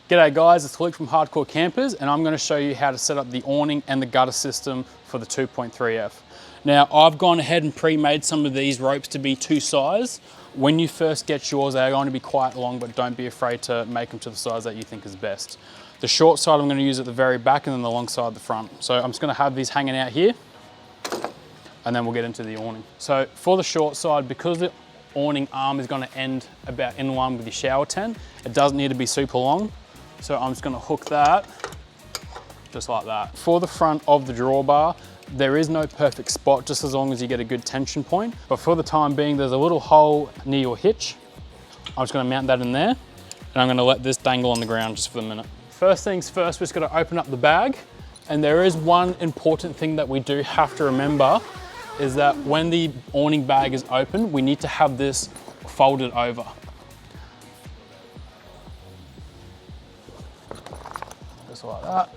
G'day guys, it's Luke from Hardkorr Campers and I'm going to show you how to set up the awning and the gutter system for the 2.3F. Now I've gone ahead and pre-made some of these ropes to be two size. When you first get yours, they're going to be quite long, but don't be afraid to make them to the size that you think is best. The short side I'm going to use at the very back and then the long side at the front. So I'm just going to have these hanging out here and then we'll get into the awning. So for the short side, because the awning arm is going to end about in line with your shower tent, it doesn't need to be super long. So I'm just going to hook that just like that. For the front of the drawbar, there is no perfect spot, just as long as you get a good tension point. But for the time being, there's a little hole near your hitch. I'm just going to mount that in there and I'm going to let this dangle on the ground just for a minute. First things first, we're just going to open up the bag. And there is one important thing that we do have to remember is that when the awning bag is open, we need to have this folded over. Just like that.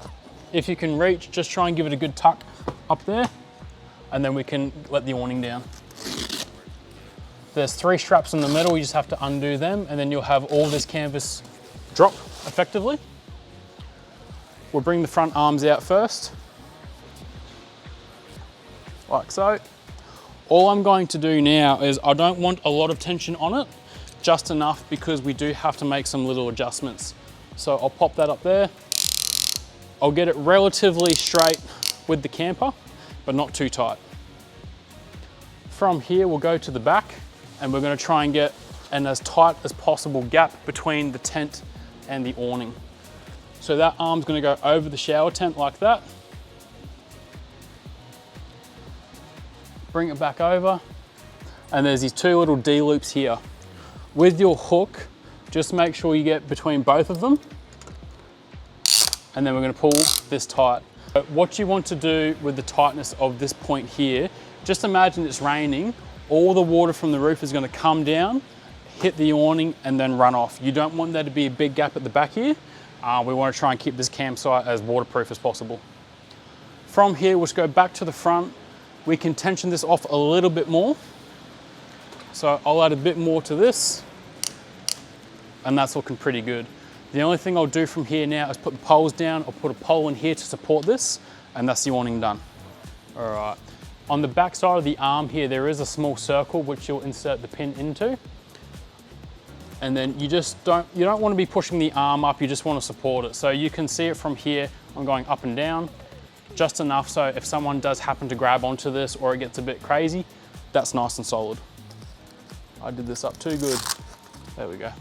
If you can reach, just try and give it a good tuck up there, and then we can let the awning down. There's 3 straps in the middle, you just have to undo them, and then you'll have all this canvas drop effectively. We'll bring the front arms out first, like so. All I'm going to do now is I don't want a lot of tension on it, just enough because we do have to make some little adjustments. So I'll pop that up there. I'll get it relatively straight with the camper, but not too tight. From here, we'll go to the back and we're going to try and get an as tight as possible gap between the tent and the awning. So that arm's going to go over the shower tent like that. Bring it back over, and there's these 2 little D loops here. With your hook, just make sure you get between both of them, and then we're going to pull this tight. But what you want to do with the tightness of this point here, just imagine it's raining, all the water from the roof is going to come down, hit the awning, and then run off. You don't want there to be a big gap at the back here. We want to try and keep this campsite as waterproof as possible. From here, we'll just go back to the front. We can tension this off a little bit more. So I'll add a bit more to this, and that's looking pretty good. The only thing I'll do from here now is put the poles down. I'll put a pole in here to support this, and that's the awning done. All right. On the back side of the arm here, there is a small circle which you'll insert the pin into. And then you don't want to be pushing the arm up, you just want to support it. So you can see it from here, I'm going up and down, just enough so if someone does happen to grab onto this or it gets a bit crazy, that's nice and solid. I did this up too good. There we go.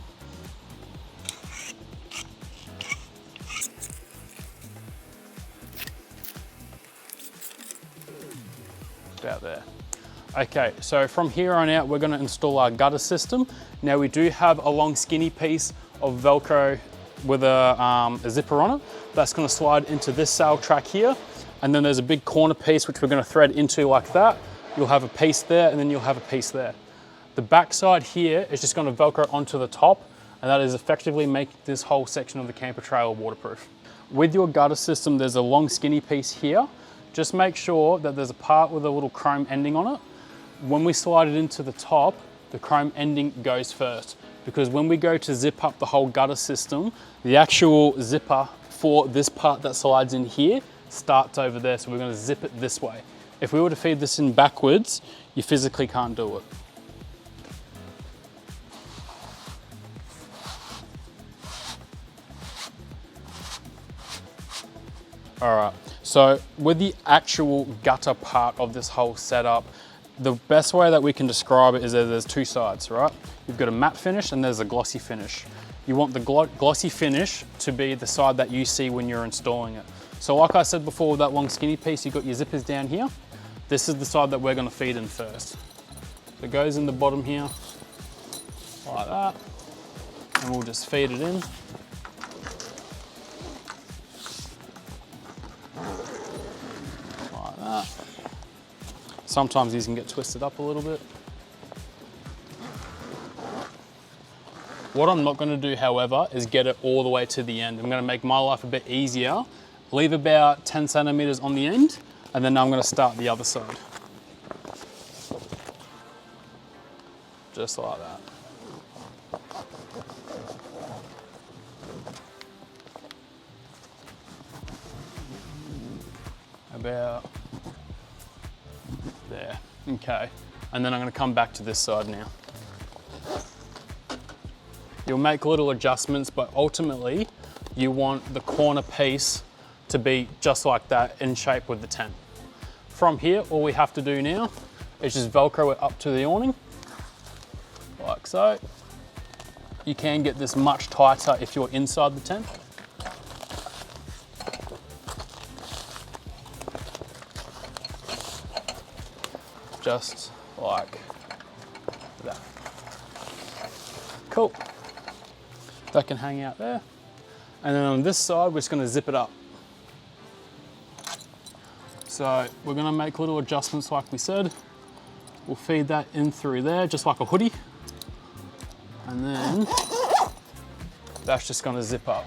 About there. Okay, so from here on out, we're going to install our gutter system. Now we do have a long skinny piece of Velcro with a zipper on it. That's going to slide into this sail track here. And then there's a big corner piece which we're going to thread into like that. You'll have a piece there and then you'll have a piece there. The back side here is just going to Velcro onto the top, and that is effectively making this whole section of the camper trailer waterproof. With your gutter system, there's a long skinny piece here. Just make sure that there's a part with a little chrome ending on it. When we slide it into the top, the chrome ending goes first, because when we go to zip up the whole gutter system, the actual zipper for this part that slides in here starts over there, so we're going to zip it this way. If we were to feed this in backwards, you physically can't do it. All right, so with the actual gutter part of this whole setup, the best way that we can describe it is that there's 2 sides, right? You've got a matte finish and there's a glossy finish. You want the glossy finish to be the side that you see when you're installing it. So like I said before, with that long skinny piece, you've got your zippers down here. This is the side that we're gonna feed in first. So it goes in the bottom here, like that, and we'll just feed it in. Like that. Sometimes these can get twisted up a little bit. What I'm not going to do, however, is get it all the way to the end. I'm going to make my life a bit easier, leave about 10 centimeters on the end, and then I'm going to start the other side. Just like that. about there. Okay, and then I'm going to come back to this side now. You'll make little adjustments, but ultimately you want the corner piece to be just like that in shape with the tent. From here, all we have to do now is just Velcro it up to the awning, like so. You can get this much tighter if you're inside the tent. Just like that. Cool. That can hang out there. And then on this side, we're just gonna zip it up. So we're gonna make little adjustments like we said. We'll feed that in through there, just like a hoodie. And then that's just gonna zip up.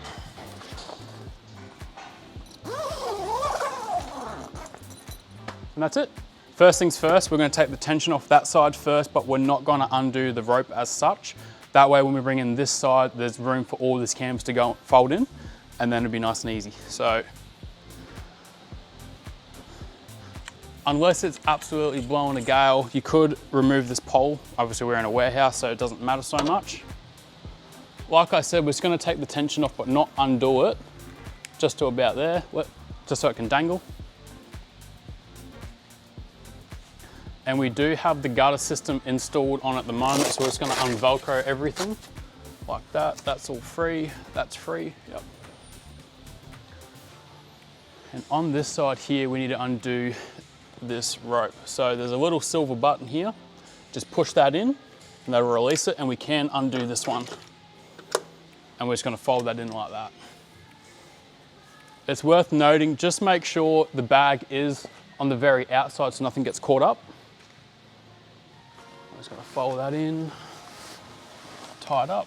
And that's it. First things first, we're gonna take the tension off that side first, but we're not gonna undo the rope as such. That way when we bring in this side, there's room for all this canvas to go fold in, and then it'll be nice and easy. So, unless it's absolutely blowing a gale, you could remove this pole. Obviously we're in a warehouse, so it doesn't matter so much. Like I said, we're just gonna take the tension off, but not undo it, just to about there, just so it can dangle. And we do have the gutter system installed on at the moment, so we're just gonna un-Velcro everything like that. That's all free, that's free, yep. And on this side here, we need to undo this rope. So there's a little silver button here. Just push that in and that'll release it, and we can undo this one. And we're just gonna fold that in like that. It's worth noting, just make sure the bag is on the very outside so nothing gets caught up. I'm just gonna fold that in, tie it up.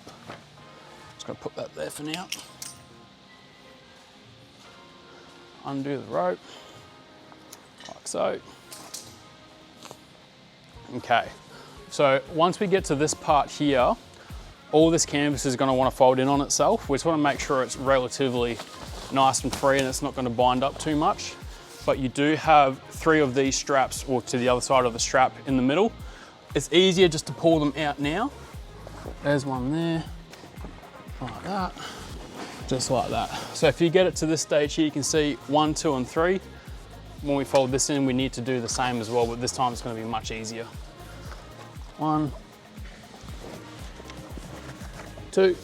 Just gonna put that there for now. Undo the rope, like so. Okay, so once we get to this part here, all this canvas is gonna wanna fold in on itself. We just wanna make sure it's relatively nice and free and it's not gonna bind up too much. But you do have 3 of these straps, or to the other side of the strap in the middle. It's easier just to pull them out now. There's one there, like that, just like that. So if you get it to this stage here, you can see 1, 2, and 3. When we fold this in, we need to do the same as well, but this time it's gonna be much easier. 1, 2,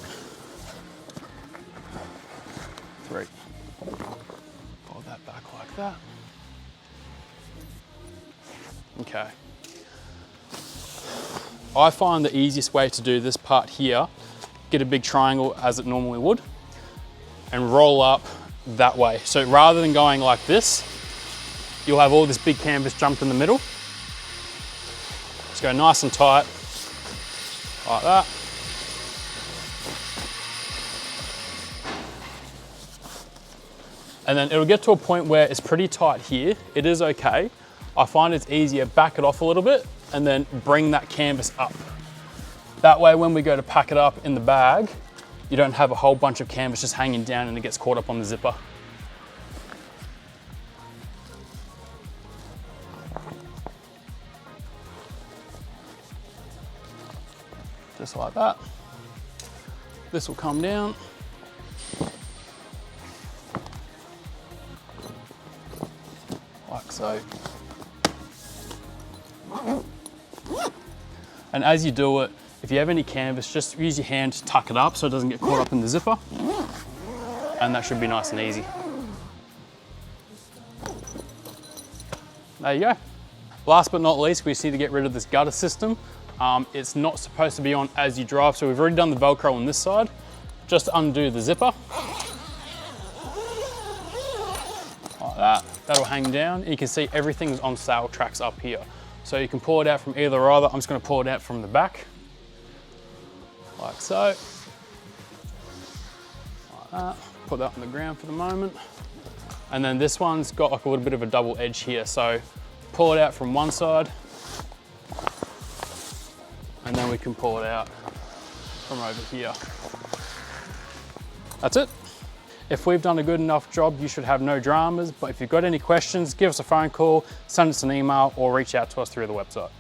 3. Fold that back like that. Okay. I find the easiest way to do this part here, get a big triangle as it normally would, and roll up that way. So rather than going like this, you'll have all this big canvas jump in the middle. Just go nice and tight, like that. And then it'll get to a point where it's pretty tight here. It is okay. I find it's easier, back it off a little bit and then bring that canvas up. That way when we go to pack it up in the bag, you don't have a whole bunch of canvas just hanging down and it gets caught up on the zipper. Just like that. This will come down. Like so. And as you do it, if you have any canvas, just use your hand to tuck it up so it doesn't get caught up in the zipper. And that should be nice and easy. There you go. Last but not least, we just need to get rid of this gutter system. It's not supposed to be on as you drive, so we've already done the Velcro on this side. Just undo the zipper. Like that. That'll hang down. You can see everything's on sail tracks up here. So you can pull it out from either or either. I'm just gonna pull it out from the back. Like so. Like that. Put that on the ground for the moment. And then this one's got like a little bit of a double edge here. So pull it out from one side. And then we can pull it out from over here. That's it. If we've done a good enough job, you should have no dramas. But if you've got any questions, give us a phone call, send us an email, or reach out to us through the website.